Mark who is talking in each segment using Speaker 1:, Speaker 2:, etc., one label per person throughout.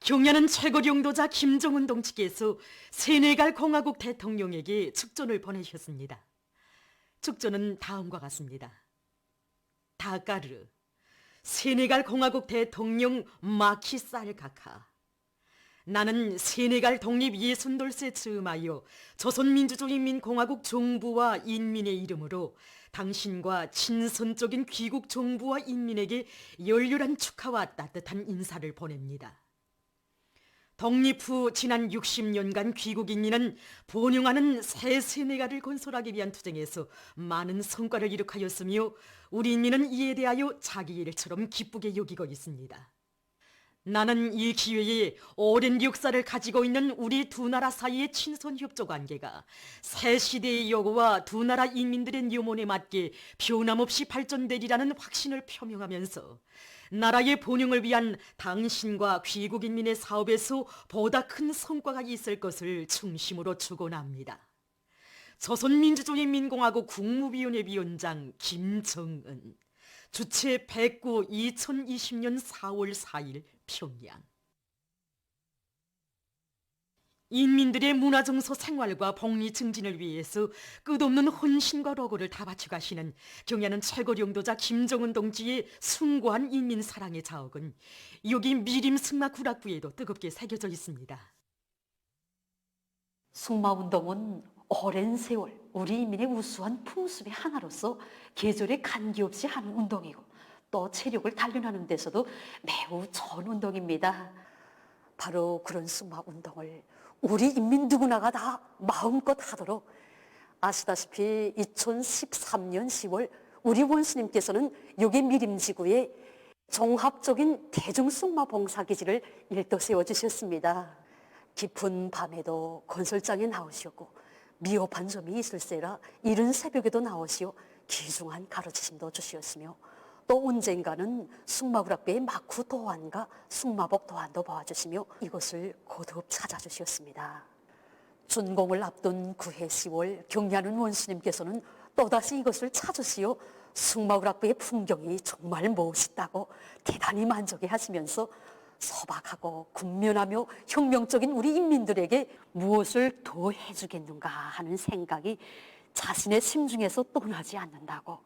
Speaker 1: 경야는 최고領도자 김정은 동지께서 세네갈 공화국 대통령에게 축전을 보내셨습니다. 축전은 다음과 같습니다. 다까르, 세네갈 공화국 대통령 마키살 카카. 나는 세네갈 독립 60돌세 즈음하여 조선민주주의인민공화국 정부와 인민의 이름으로 당신과 친선적인 귀국 정부와 인민에게 열렬한 축하와 따뜻한 인사를 보냅니다. 독립 후 지난 60년간 귀국인민은 번영하는 새 세네갈을 건설하기 위한 투쟁에서 많은 성과를 이룩하였으며 우리 인민은 이에 대하여 자기 일처럼 기쁘게 여기고 있습니다. 나는 이 기회에 오랜 역사를 가지고 있는 우리 두 나라 사이의 친선협조 관계가 새 시대의 요구와 두 나라 인민들의 염원에 맞게 변함없이 발전되리라는 확신을 표명하면서 나라의 번영을 위한 당신과 귀국인민의 사업에서 보다 큰 성과가 있을 것을 중심으로 축원합니다. 조선민주주의인민공화국 국무위원회 위원장 김정은, 주최 109 2020년 4월 4일 평양. 인민들의 문화정서 생활과 복리 증진을 위해서 끝없는 헌신과 노고를 다 바쳐가시는 경야는 최고領도자 김정은 동지의 숭고한 인민 사랑의 자억은 여기 미림 승마 구락부에도 뜨겁게 새겨져 있습니다.
Speaker 2: 승마운동은 오랜 세월 우리 인민의 우수한 풍습의 하나로서 계절에 관계없이 하는 운동이고 또 체력을 단련하는 데서도 매우 좋은 운동입니다. 바로 그런 승마운동을 우리 인민 누구나가 다 마음껏 하도록 아시다시피 2013년 10월 우리 원수님께서는 여기 미림지구에 종합적인 대중승마봉사기지를 일도 세워주셨습니다. 깊은 밤에도 건설장에 나오셨고 미흡한 점이 있을세라 이른 새벽에도 나오시어 귀중한 가르치심도 주시었으며 또 언젠가는 승마구락배의 마쿠 도안과 승마복 도안도 보아주시며 이곳을 거듭 찾아주셨습니다. 준공을 앞둔 그해 10월 경야는 원수님께서는 또다시 이것을 찾으시어 승마구락배의 풍경이 정말 멋있다고 대단히 만족해 하시면서 소박하고 군면하며 혁명적인 우리 인민들에게 무엇을 더 해주겠는가 하는 생각이 자신의 심중에서 떠나지 않는다고,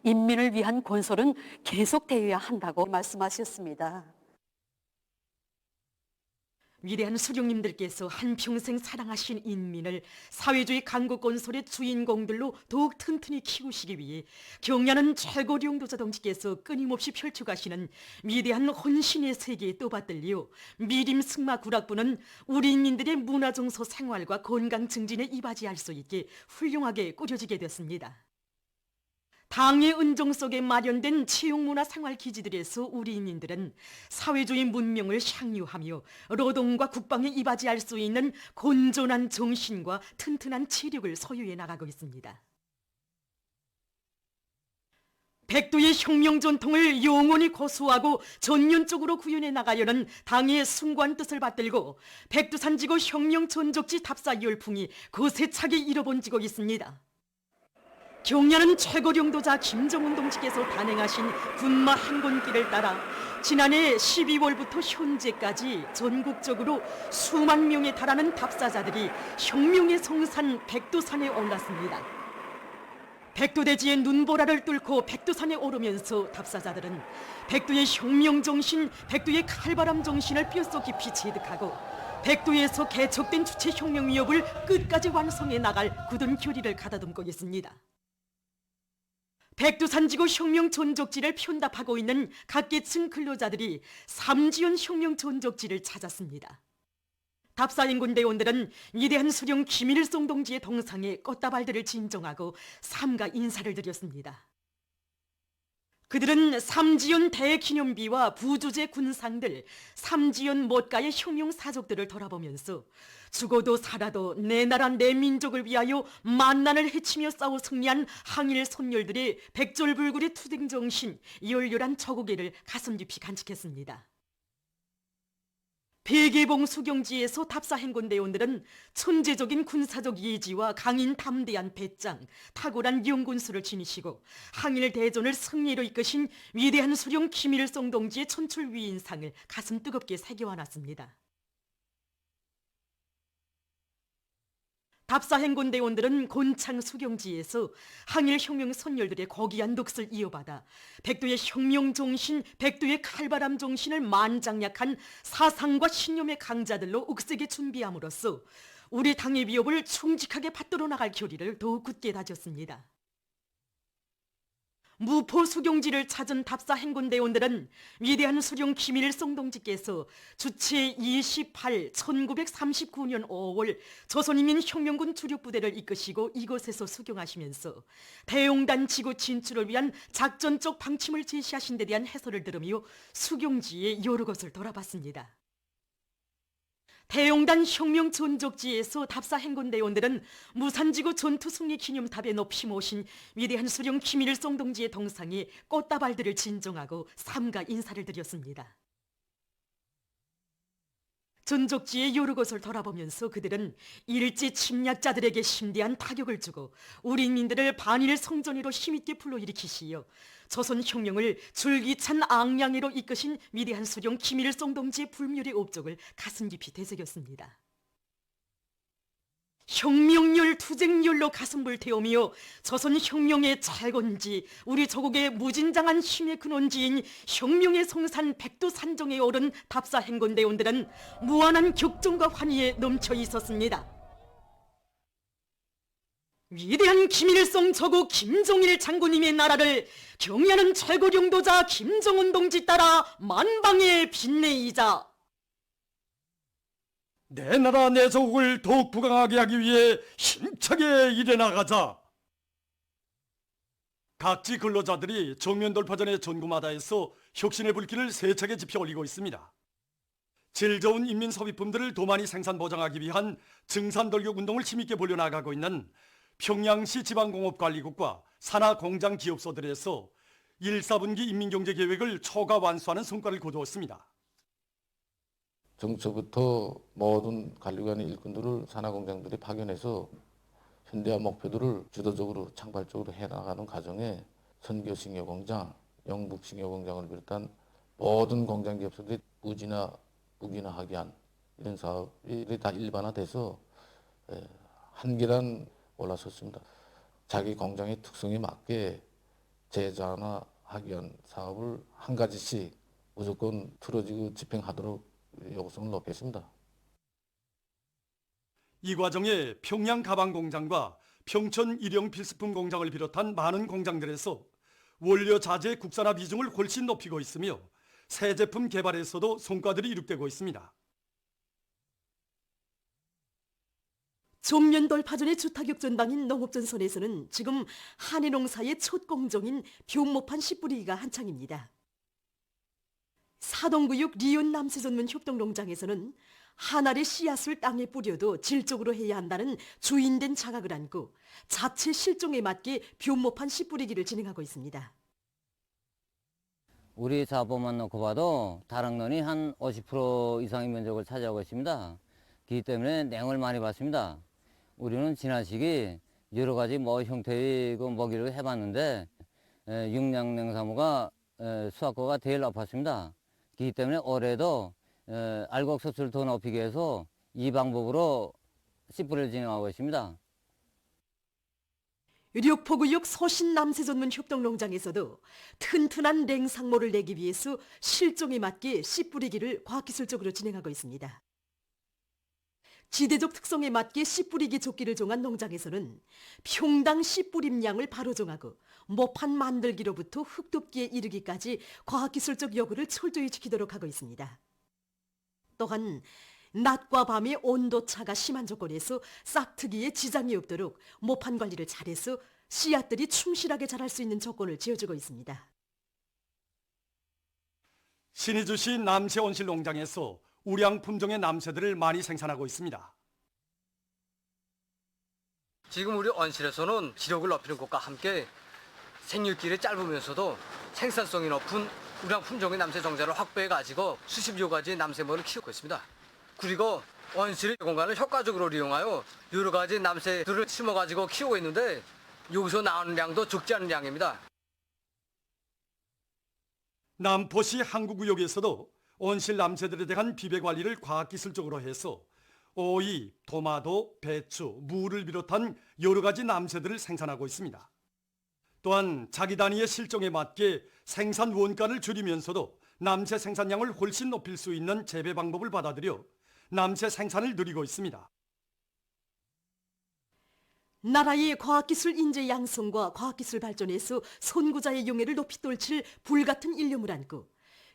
Speaker 2: 인민을 위한 건설은 계속되어야 한다고 말씀하셨습니다.
Speaker 1: 위대한 수령님들께서 한평생 사랑하신 인민을 사회주의 강국 건설의 주인공들로 더욱 튼튼히 키우시기 위해 경야는 최고領도자 동지께서 끊임없이 펼쳐가시는 위대한 헌신의 세계에 떠받들려 미림 승마 구락부는 우리 인민들의 문화정서 생활과 건강 증진에 이바지할 수 있게 훌륭하게 꾸려지게 됐습니다. 당의 은종 속에 마련된 체육문화생활기지들에서 우리 인민들은 사회주의 문명을 향유하며 노동과 국방에 이바지할 수 있는 건전한 정신과 튼튼한 체력을 소유해 나가고 있습니다. 백두의 혁명 전통을 영원히 고수하고 전면적으로 구현해 나가려는 당의 숭고한 뜻을 받들고 백두산지구 혁명 전적지 답사 열풍이 거세차게 일어번지고 있습니다. 경야는 최고領도자 김정은 동지께서 단행하신 군마 행군길을 따라 지난해 12월부터 현재까지 전국적으로 수만 명에 달하는 답사자들이 혁명의 성산 백두산에 올랐습니다. 백두대지의 눈보라를 뚫고 백두산에 오르면서 답사자들은 백두의 혁명정신, 백두의 칼바람 정신을 뼛속 깊이 체득하고 백두에서 개척된 주체혁명 위협을 끝까지 완성해 나갈 굳은 결의를 가다듬고 있습니다. 백두산지구 혁명 전적지를 편답하고 있는 각계층 근로자들이 삼지연 혁명 전적지를 찾았습니다. 답사인군 대원들은 위대한 수령 김일성 동지의 동상에 꽃다발들을 진정하고 삼가 인사를 드렸습니다. 그들은 삼지연 대기념비와 부주제 군상들, 삼지연 못가의 혁명 사족들을 돌아보면서 죽어도 살아도 내 나라 내 민족을 위하여 만난을 헤치며 싸워 승리한 항일 선열들의 백절불굴의 투쟁정신, 열렬한 저고개를 가슴 깊이 간직했습니다. 백예봉 수경지에서 답사행군 대원들은 천재적인 군사적 예지와 강인 담대한 배짱, 탁월한 영군수를 지니시고 항일 대전을 승리로 이끄신 위대한 수령 김일성 동지의 천출 위인상을 가슴 뜨겁게 새겨안았습니다. 답사행군대원들은 곤창 수경지에서 항일 혁명 선열들의 거기한 넋을 이어받아 백두의 혁명 정신, 백두의 칼바람 정신을 만장약한 사상과 신념의 강자들로 옥색에 준비함으로써 우리 당의 위협을 충직하게 받들어 나갈 결의를 더욱 굳게 다졌습니다. 무포 수경지를 찾은 답사 행군대원들은 위대한 수령 김일성 동지께서 주체 28, 1939년 5월 조선인민혁명군 주력부대를 이끄시고 이곳에서 수경하시면서 대용단 지구 진출을 위한 작전적 방침을 제시하신 데 대한 해설을 들으며 수경지의 여러 곳을 돌아봤습니다. 대용단 혁명 전적지에서 답사 행군대원들은 무산지구 전투 승리 기념탑에 높이 모신 위대한 수령 김일성 동지의 동상에 꽃다발들을 진정하고 삼가 인사를 드렸습니다. 전적지의 여러 곳을 돌아보면서 그들은 일제 침략자들에게 심대한 타격을 주고 우리 인민들을 반일 성전위로 힘있게 불러일으키시어 조선혁명을 줄기찬 앙량으로 이끄신 위대한 수령 김일성 동지의 불멸의 업적을 가슴 깊이 되새겼습니다. 혁명열 투쟁열로 가슴 불태우며 조선혁명의 잘건지 우리 조국의 무진장한 힘의 근원지인 혁명의 성산 백두산정에 오른 답사 행군대원들은 무한한 격정과 환희에 넘쳐 있었습니다. 위대한 김일성 저고 김정일 장군님의 나라를 경애하는 최고령도자 김정은 동지 따라 만방에 빛내이자.
Speaker 3: 내 나라 내 조국을 더욱 부강하게 하기 위해 힘차게 일해나가자. 각지 근로자들이 정면돌파전의 전구마다에서 혁신의 불길을 세차게 지펴 올리고 있습니다. 질 좋은 인민 소비품들을 더 많이 생산 보장하기 위한 증산돌격 운동을 힘있게 벌려나가고 있는 평양시 지방공업관리국과 산하공장 기업소들에서 1, 4분기 인민경제계획을 초과 완수하는 성과를 거두었습니다.
Speaker 4: 정초부터 모든 관리관의 일꾼들을 산하공장들이 파견해서 현대화 목표들을 주도적으로 창발적으로 해나가는 과정에 선교식료공장, 영북식료공장을 비롯한 모든 공장기업소들이 무진화하게 한 이런 사업이 다 일반화돼서 한 계단 올라섰습니다. 자기 공장의 특성에 맞게 재자원화하기 위한 사업을 한 가지씩 무조건 틀어지고 집행하도록 요구성을 높였습니다.
Speaker 3: 이 과정에 평양 가방공장과 평촌 일용 필수품 공장을 비롯한 많은 공장들에서 원료 자재 국산화 비중을 훨씬 높이고 있으며 새 제품 개발에서도 성과들이 이룩되고 있습니다.
Speaker 1: 정면돌파전의 주타격 전방인 농업전선에서는 지금 한해농사의 첫 공정인 뵤모판 씨 뿌리기가 한창입니다. 사동구역 리온 남새전문 협동농장에서는 한 알의 씨앗을 땅에 뿌려도 질적으로 해야 한다는 주인된 자각을 안고 자체 실종에 맞게 뵤모판 씨 뿌리기를 진행하고 있습니다.
Speaker 5: 우리 사업만 놓고 봐도 다락론이 한 50% 이상의 면적을 차지하고 있습니다. 그렇기 때문에 냉을 많이 받습니다. 우리는 지난 시기 여러 가지 형태의 먹이를 해봤는데 육량 냉사무가 수확고가 제일 높았습니다. 그렇기 때문에 올해도 알곡 소출을 더 높이기 위해서 이 방법으로 씨뿌리를 진행하고 있습니다.
Speaker 1: 력포구역 소신남새전문 협동농장에서도 튼튼한 냉상모를 내기 위해서 실종에 맞게 씨 뿌리기를 과학기술적으로 진행하고 있습니다. 지대적 특성에 맞게 씨 뿌리기 조끼를 정한 농장에서는 평당 씨 뿌림량을 바로 정하고 모판 만들기로부터 흙덮기에 이르기까지 과학기술적 요구를 철저히 지키도록 하고 있습니다. 또한 낮과 밤의 온도차가 심한 조건에서 싹트기에 지장이 없도록 모판 관리를 잘해서 씨앗들이 충실하게 자랄 수 있는 조건을 지어주고 있습니다.
Speaker 3: 신의주시 남새 온실 농장에서 우량 품종의 남새들을 많이 생산하고 있습니다.
Speaker 6: 지금 우리 온실에서는 지력을 높이는 것과 함께 생육길이 짧으면서도 생산성이 높은 우량 품종의 남새 종자를 확보해가지고 수십여 가지의 남새모를 키우고 있습니다. 그리고 온실 공간을 효과적으로 이용하여 여러 가지 남새들을 심어가지고 키우고 있는데 여기서 나오는 양도 적지 않은 양입니다.
Speaker 3: 남포시 항구구역에서도 온실 남새들에 대한 비배 관리를 과학기술적으로 해서 오이, 토마토, 배추, 무를 비롯한 여러 가지 남새들을 생산하고 있습니다. 또한 자기 단위의 실종에 맞게 생산 원가를 줄이면서도 남새 생산량을 훨씬 높일 수 있는 재배 방법을 받아들여 남새 생산을 늘리고 있습니다.
Speaker 1: 나라의 과학기술 인재 양성과 과학기술 발전에서 선구자의 용해를 높이 떨칠 불같은 일념을 안고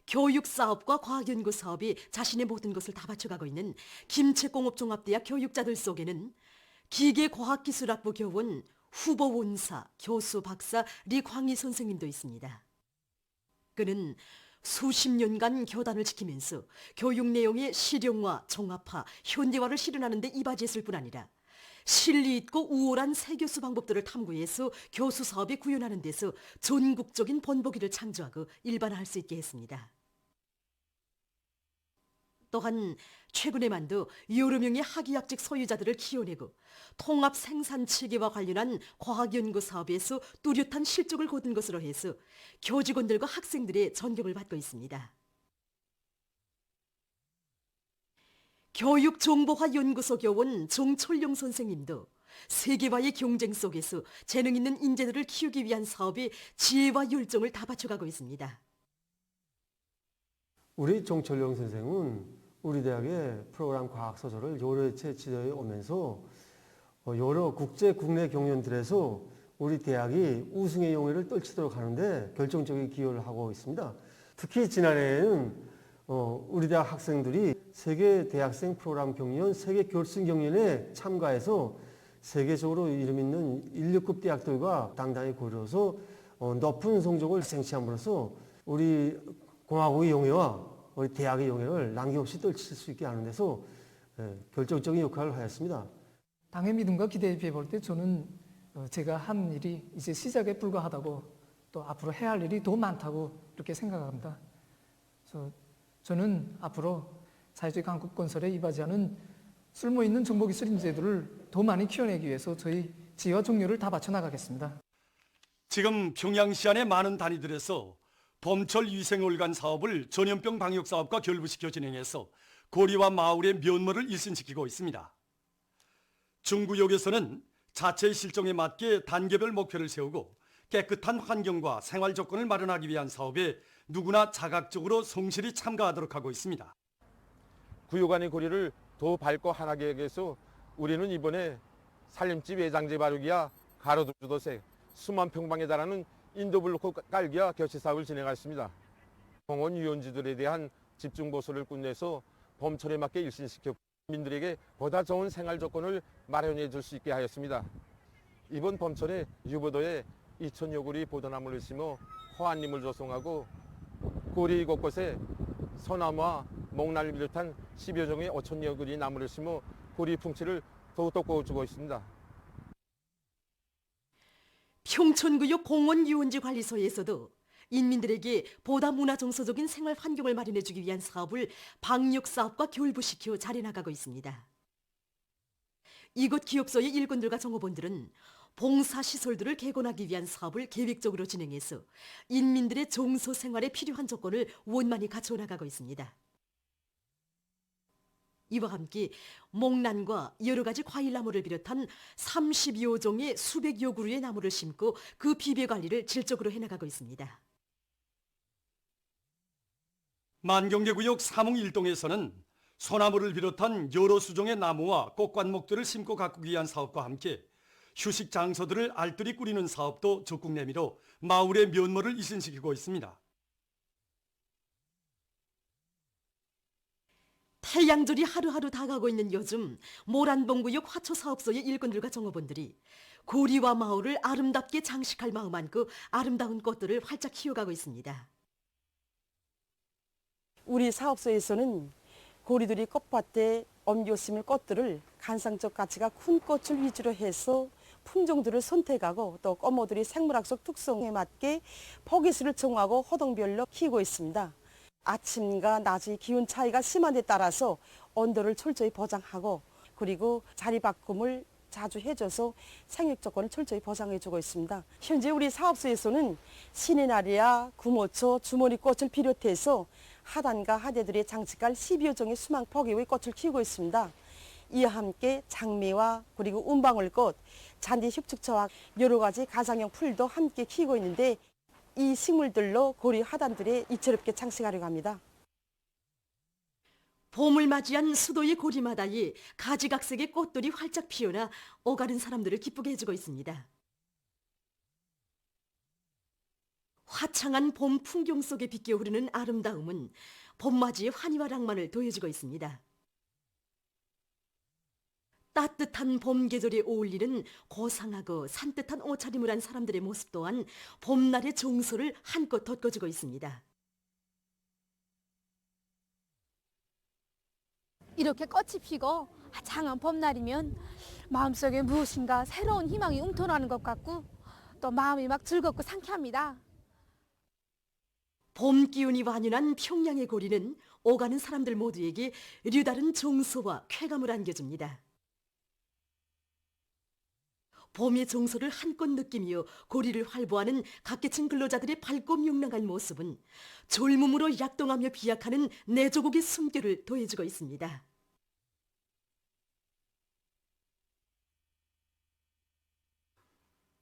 Speaker 1: 교육사업과 과학연구 사업이 자신의 모든 것을 다 바쳐가고 있는 김책공업종합대학 교육자들 속에는 기계과학기술학부 교원 후보 원사, 교수 박사 리광희 선생님도 있습니다. 그는 수십 년간 교단을 지키면서 교육 내용의 실용화, 종합화, 현대화를 실현하는 데 이바지했을 뿐 아니라 실리 있고 우월한 새 교수 방법들을 탐구해서 교수 사업에 구현하는 데서 전국적인 본보기를 창조하고 일반화할 수 있게 했습니다. 또한 최근에만도 여러 명의 학위학직 소유자들을 키워내고 통합 생산 체계와 관련한 과학연구 사업에서 뚜렷한 실적을 거둔 것으로 해서 교직원들과 학생들의 존경을 받고 있습니다. 교육정보화연구소 교원 정철용 선생님도 세계와의 경쟁 속에서 재능 있는 인재들을 키우기 위한 사업에 지혜와 열정을 다 바쳐가고 있습니다.
Speaker 7: 우리 정철용 선생은 우리 대학의 프로그램 과학소설을 여러 해 지도해 오면서 여러 국제 국내 경연들에서 우리 대학이 우승의 용해를 떨치도록 하는데 결정적인 기여를 하고 있습니다. 특히 지난해에는 우리 대학 학생들이 세계 대학생 프로그램 경연, 세계 결승 경연에 참가해서 세계적으로 이름 있는 1,6급 대학들과 당당히 고려서 높은 성적을 쟁취함으로써 우리 공화국의 용해와 우리 대학의 용해를 남김없이 떨칠 수 있게 하는 데서 결정적인 역할을 하였습니다.
Speaker 8: 당의 믿음과 기대에 비해 볼 때 저는 제가 한 일이 이제 시작에 불과하다고 또 앞으로 해야 할 일이 더 많다고 이렇게 생각합니다. 그래서 저는 앞으로 사회주의 강국 건설에 이바지하는 쓸모있는 정보기술 인재들을 더 많이 키워내기 위해서 저희 지혜와 종료를 다 바쳐 나가겠습니다.
Speaker 3: 지금 평양시 안의 많은 단위들에서 봄철 위생올간 사업을 전염병 방역 사업과 결부시켜 진행해서 고리와 마을의 면모를 일신시키고 있습니다. 중구역에서는 자체의 실정에 맞게 단계별 목표를 세우고 깨끗한 환경과 생활 조건을 마련하기 위한 사업에 누구나 자각적으로 성실히 참가하도록 하고 있습니다.
Speaker 9: 구역 안의 고리를 더 밝고 환하게 하기 위해서 우리는 이번에 살림집 외장재 바르기와 가로등주도색, 수만 평방에 달하는 인도블록 깔기와 교체 사업을 진행하였습니다. 공원 유원지들에 대한 집중 보수를 끝내서 봄철에 맞게 일신시켜 국민들에게 보다 좋은 생활 조건을 마련해 줄 수 있게 하였습니다. 이번 봄철에 유보도에 2,000여 그루의 보도나무를 심어 호안림을 조성하고 고리 곳곳에 소나무와 목나를 비롯한 10여 종의 5,000여 그루의 나무를 심어 고리 풍치를 더욱더 꼬주고 있습니다.
Speaker 1: 평촌구역 공원유원지 관리소에서도 인민들에게 보다 문화정서적인 생활 환경을 마련해주기 위한 사업을 방역사업과 결부시켜 잘해나가고 있습니다. 이곳 기업소의 일꾼들과 종업원들은 봉사시설들을 개건하기 위한 사업을 계획적으로 진행해서 인민들의 정서 생활에 필요한 조건을 원만히 갖춰 나가고 있습니다. 이와 함께 목란과 여러 가지 과일나무를 비롯한 30여 종의 수백여 그루의 나무를 심고 그 비배 관리를 질적으로 해나가고 있습니다.
Speaker 3: 만경계구역 사몽 1동에서는 소나무를 비롯한 여러 수종의 나무와 꽃관목들을 심고 가꾸기 위한 사업과 함께 휴식 장소들을 알뜰히 꾸리는 사업도 적극 내밀어 마을의 면모를 이신시키고 있습니다.
Speaker 1: 태양절이 하루하루 다가오고 있는 요즘 모란봉구역 화초사업소의 일꾼들과 종업원들이 고리와 마을을 아름답게 장식할 마음 안고 아름다운 꽃들을 활짝 키워가고 있습니다.
Speaker 10: 우리 사업소에서는 고리들이 꽃밭에 옮겨 심을 꽃들을 관상적 가치가 큰 꽃을 위주로 해서 품종들을 선택하고 또 꽃모들이 생물학적 특성에 맞게 포기수를 정하고 호동별로 키우고 있습니다. 아침과 낮의 기온 차이가 심한 데 따라서 온도를 철저히 보장하고 그리고 자리 바꿈을 자주 해줘서 생육 조건을 철저히 보장해주고 있습니다. 현재 우리 사업소에서는 신의 날이야 구모초, 주머니꽃을 비롯해서 하단과 하대들의 장식할 10여 종의 수망 포기의 꽃을 키우고 있습니다. 이와 함께 장미와 그리고 운방울꽃, 잔디 흉축초와 여러 가지 가상형 풀도 함께 키우고 있는데 이 식물들로 고리 화단들에 이채롭게 장식하려고 합니다.
Speaker 1: 봄을 맞이한 수도의 고리마다에 가지각색의 꽃들이 활짝 피어나 오가는 사람들을 기쁘게 해주고 있습니다. 화창한 봄 풍경 속에 비껴 흐르는 아름다움은 봄맞이의 환희와 낭만을 더해주고 있습니다. 따뜻한 봄 계절에 어울리는 고상하고 산뜻한 옷차림을 한 사람들의 모습 또한 봄날의 정서를 한껏 돋궈주고 있습니다.
Speaker 11: 이렇게 꽃이 피고 화창한 봄날이면 마음속에 무엇인가 새로운 희망이 움터나는 것 같고 또 마음이 막 즐겁고 상쾌합니다.
Speaker 1: 봄 기운이 완연한 평양의 고리는 오가는 사람들 모두에게 류다른 정서와 쾌감을 안겨줍니다. 봄의 정서를 한껏 느끼며 고리를 활보하는 각계층 근로자들의 밝고 명랑한 모습은 졸음으로 약동하며 비약하는 내조국의 숨결을 더해주고 있습니다.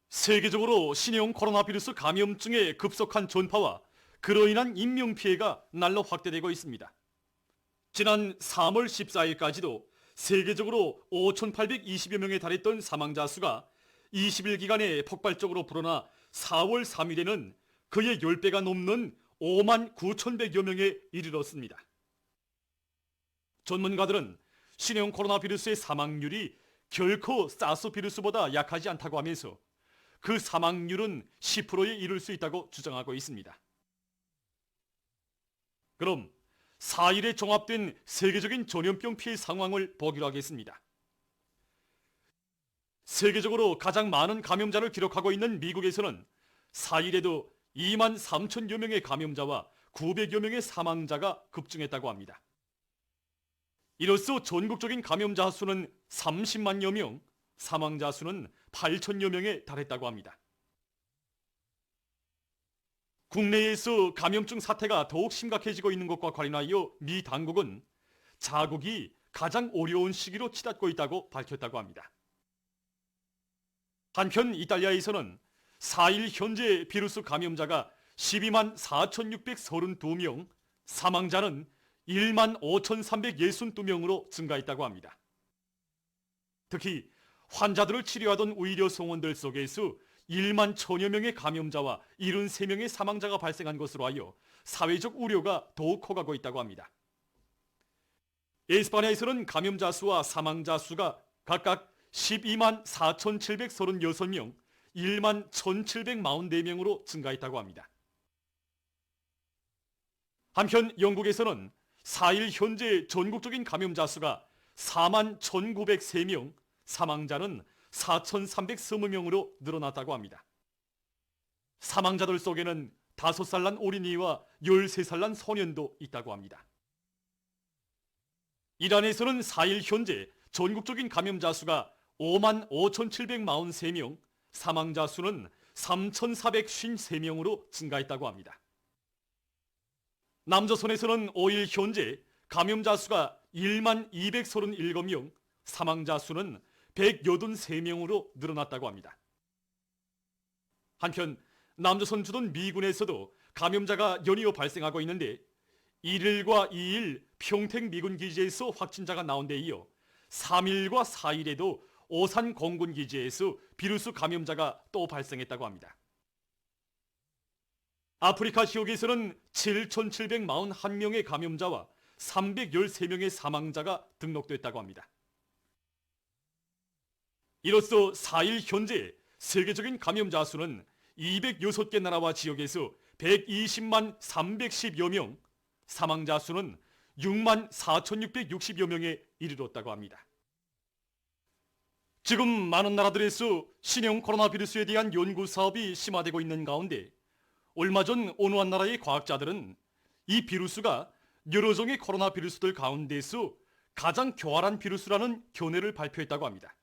Speaker 3: 세계적으로 신형 코로나 바이러스 감염증의 급속한 전파와 그로 인한 인명피해가 날로 확대되고 있습니다. 지난 3월 14일까지도 세계적으로 5,820여 명에 달했던 사망자 수가 20일 기간에 폭발적으로 불어나 4월 3일에는 그의 10배가 넘는 5만 9,100여 명에 이르렀습니다. 전문가들은 신형 코로나 바이러스의 사망률이 결코 사스 바이러스보다 약하지 않다고 하면서 그 사망률은 10%에 이를 수 있다고 주장하고 있습니다. 그럼 4일에 종합된 세계적인 전염병 피해 상황을 보기로 하겠습니다. 세계적으로 가장 많은 감염자를 기록하고 있는 미국에서는 4일에도 2만 3천여 명의 감염자와 900여 명의 사망자가 급증했다고 합니다. 이로써 전국적인 감염자 수는 30만여 명, 사망자 수는 8천여 명에 달했다고 합니다. 국내에서 감염증 사태가 더욱 심각해지고 있는 것과 관련하여 미 당국은 자국이 가장 어려운 시기로 치닫고 있다고 밝혔다고 합니다. 한편 이탈리아에서는 4일 현재 비루스 감염자가 12만 4,632명, 사망자는 1만 5,362명으로 증가했다고 합니다. 특히 환자들을 치료하던 의료 성원들 속에서 1만 1,000여 명의 감염자와 73명의 사망자가 발생한 것으로 하여 사회적 우려가 더욱 커가고 있다고 합니다. 에스파냐에서는 감염자 수와 사망자 수가 각각 12만 4,736명, 1만 1,744명으로 증가했다고 합니다. 한편 영국에서는 4일 현재 전국적인 감염자 수가 4만 1,903명, 사망자는 4,320명으로 늘어났다고 합니다. 사망자들 속에는 5살 난 어린이와 13살 난 소년도 있다고 합니다. 이란에서는 4일 현재 전국적인 감염자 수가 5만 5,743명, 사망자 수는 3,453명으로 증가했다고 합니다. 남조선에서는 5일 현재 감염자 수가 1만 237명, 사망자 수는 183명으로 늘어났다고 합니다. 한편 남조선 주둔 미군에서도 감염자가 연이어 발생하고 있는데 1일과 2일 평택 미군 기지에서 확진자가 나온 데 이어 3일과 4일에도 오산 공군 기지에서 비루스 감염자가 또 발생했다고 합니다. 아프리카 지역에서는 7,741명의 감염자와 313명의 사망자가 등록됐다고 합니다. 이로써 4일 현재 세계적인 감염자 수는 206개 나라와 지역에서 120만 310여 명, 사망자 수는 6만 4,660여 명에 이르렀다고 합니다. 지금 많은 나라들에서 신형 코로나 바이러스에 대한 연구 사업이 심화되고 있는 가운데 얼마 전 어느 한 나라의 과학자들은 이 비루스가 여러 종의 코로나 바이러스들 가운데서 가장 교활한 비루스라는 견해를 발표했다고 합니다.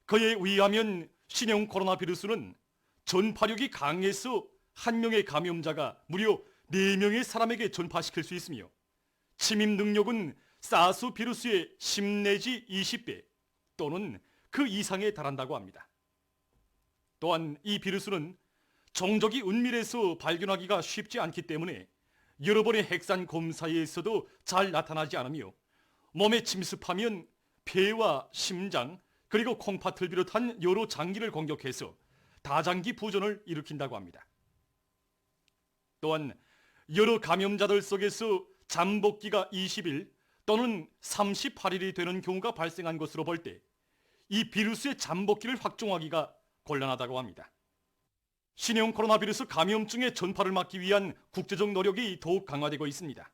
Speaker 3: 그에 의하면 신형 코로나 바이러스는 전파력이 강해서 한 명의 감염자가 무려 4명의 사람에게 전파시킬 수 있으며 침입 능력은 사스 비루스의 10 내지 20배 또는 그 이상에 달한다고 합니다. 또한 이 비루스는 종족이 은밀해서 발견하기가 쉽지 않기 때문에 여러 번의 핵산 검사에서도 잘 나타나지 않으며 몸에 침습하면 폐와 심장 그리고 콩팥을 비롯한 여러 장기를 공격해서 다장기 부전을 일으킨다고 합니다. 또한 여러 감염자들 속에서 잠복기가 20일 또는 38일이 되는 경우가 발생한 것으로 볼 때 이 비루스의 잠복기를 확정하기가 곤란하다고 합니다. 신형 코로나 비루스 감염증의 전파를 막기 위한 국제적 노력이 더욱 강화되고 있습니다.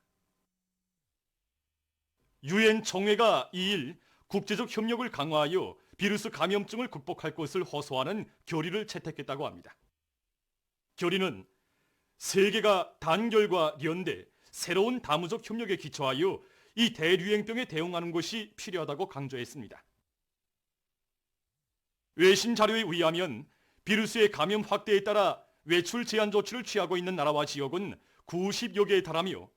Speaker 3: 유엔 총회가 2일 국제적 협력을 강화하여 비루스 감염증을 극복할 것을 호소하는 결의를 채택했다고 합니다. 결의는 세계가 단결과 연대, 새로운 다무적 협력에 기초하여 이 대유행병에 대응하는 것이 필요하다고 강조했습니다. 외신 자료에 의하면 비루스의 감염 확대에 따라 외출 제한 조치를 취하고 있는 나라와 지역은 90여 개에 달하며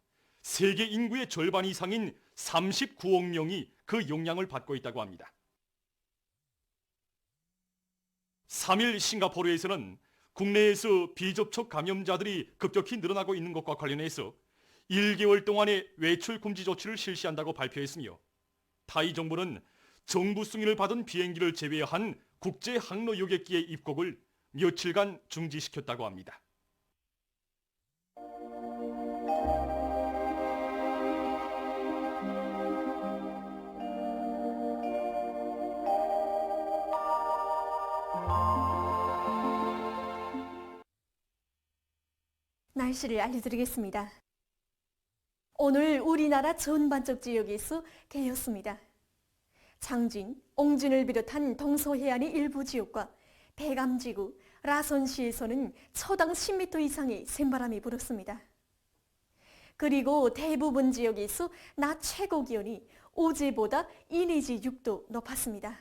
Speaker 3: 세계 인구의 절반 이상인 39억 명이 그 영향을 받고 있다고 합니다. 3일 싱가포르에서는 국내에서 비접촉 감염자들이 급격히 늘어나고 있는 것과 관련해서 1개월 동안의 외출 금지 조치를 실시한다고 발표했으며 타이 정부는 정부 승인을 받은 비행기를 제외한 국제 항로 여객기의 입국을 며칠간 중지시켰다고 합니다.
Speaker 12: 날씨를 알려드리겠습니다. 오늘 우리나라 전반적 지역에서 개였습니다. 장진, 옹진을 비롯한 동서해안의 일부 지역과 대감지구, 라선시에서는 초당 10m 이상의 샘바람이 불었습니다. 그리고 대부분 지역에서 낮 최고 기온이 어제보다 2 내지 6도 높았습니다.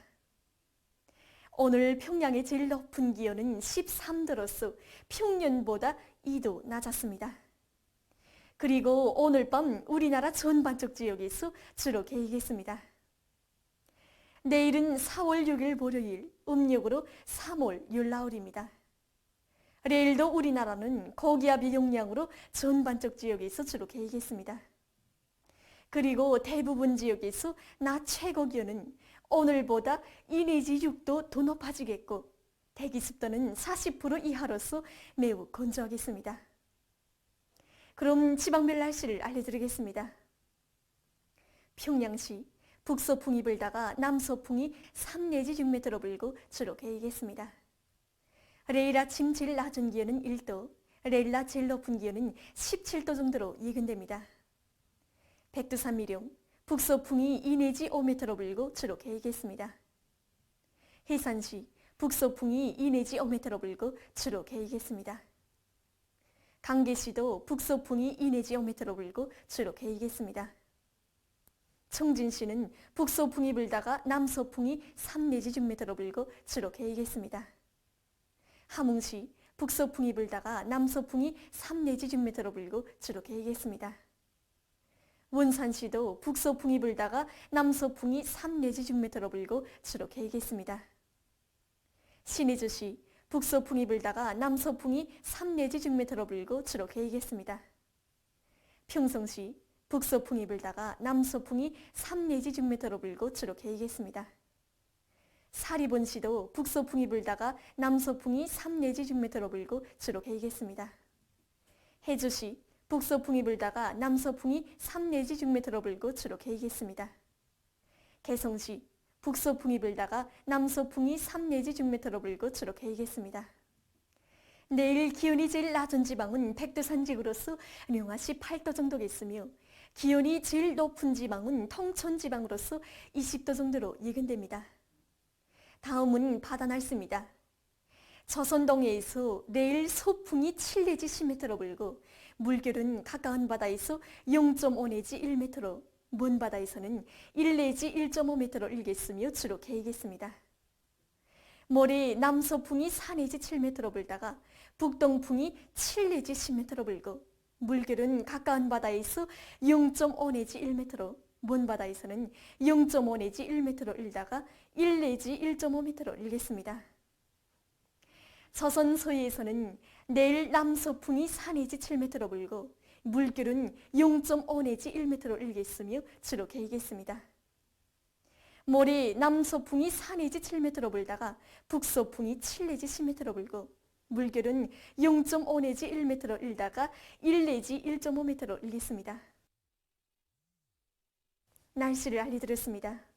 Speaker 12: 오늘 평양의 제일 높은 기온은 13도로서 평년보다 2도 낮았습니다. 그리고 오늘 밤 우리나라 전반적 지역에서 주로 개이겠습니다. 내일은 4월 6일 월요일, 음력으로 3월 율나흘입니다. 내일도 우리나라는 고기압의 영향으로 전반적 지역에서 주로 개이겠습니다. 그리고 대부분 지역에서 낮 최고 기온은 오늘보다 2 내지 6도 더 높아지겠고 대기 습도는 40% 이하로서 매우 건조하겠습니다. 그럼 지방별 날씨를 알려드리겠습니다. 평양시 북서풍이 불다가 남서풍이 3 내지 6m로 불고 주로 개이겠습니다. 내일 아침 제일 낮은 기온은 1도, 내일 낮 제일 높은 기온은 17도 정도로 예견됩니다. 백두산 미령, 북서풍이 2 내지 5m로 불고 주로 개이겠습니다. 해산시, 북서풍이 2 내지 5m로 불고 주로 개이겠습니다. 강계시도 북서풍이 2 내지 5m로 불고 주로 개이겠습니다. 청진시는 북서풍이 불다가 남서풍이 3 내지 6m로 불고 주로 개이겠습니다. 함흥시 북서풍이 불다가 남서풍이 3 내지 6m로 불고 주로 개이겠습니다. 원산시도 북서풍이 불다가 남서풍이 3 내지 6m로 불고 주로 개이겠습니다. 신의주시 북서풍이 불다가 남서풍이 3 내지 6m로 불고 주로 개이겠습니다. 평성시 북서풍이 불다가 남서풍이 3 내지 6m로 불고 주로 개이겠습니다. 사리본시도 북서풍이 불다가 남서풍이 3 내지 6m로 불고 주로 개이겠습니다. 해주시 북서풍이 불다가 남서풍이 3 내지 6m로 불고 주로 개이겠습니다. 개성시 북서풍이 불다가 남서풍이 3 내지 6m로 불고 주로 개이겠습니다. 내일 기온이 제일 낮은 지방은 백두산 지구로서 령화시 8도 정도겠으며 기온이 제일 높은 지방은 통천 지방으로서 20도 정도로 예견됩니다. 다음은 바다 날씨입니다. 조선동해에서 내일 소풍이 7 내지 10m로 불고 물결은 가까운 바다에서 0.5 내지 1m로 먼 바다에서는 1 내지 1.5m로 일겠으며 주로 개이겠습니다. 모레 남서풍이 4 내지 7m로 불다가 북동풍이 7 내지 10m로 불고 물결은 가까운 바다에서 0.5 내지 1m로 먼바다에서는 0.5 내지 1m로 일다가 1 내지 1.5m로 일겠습니다. 서선 서해에서는 내일 남서풍이 4 내지 7m로 불고 물결은 0.5 내지 1m로 일겠으며 주로 개이겠습니다. 모레 남서풍이 4 내지 7m로 불다가 북서풍이 7 내지 10m로 불고 물결은 0.5 내지 1m로 일다가 1 내지 1.5m로 일겠습니다. 날씨를 알려드렸습니다.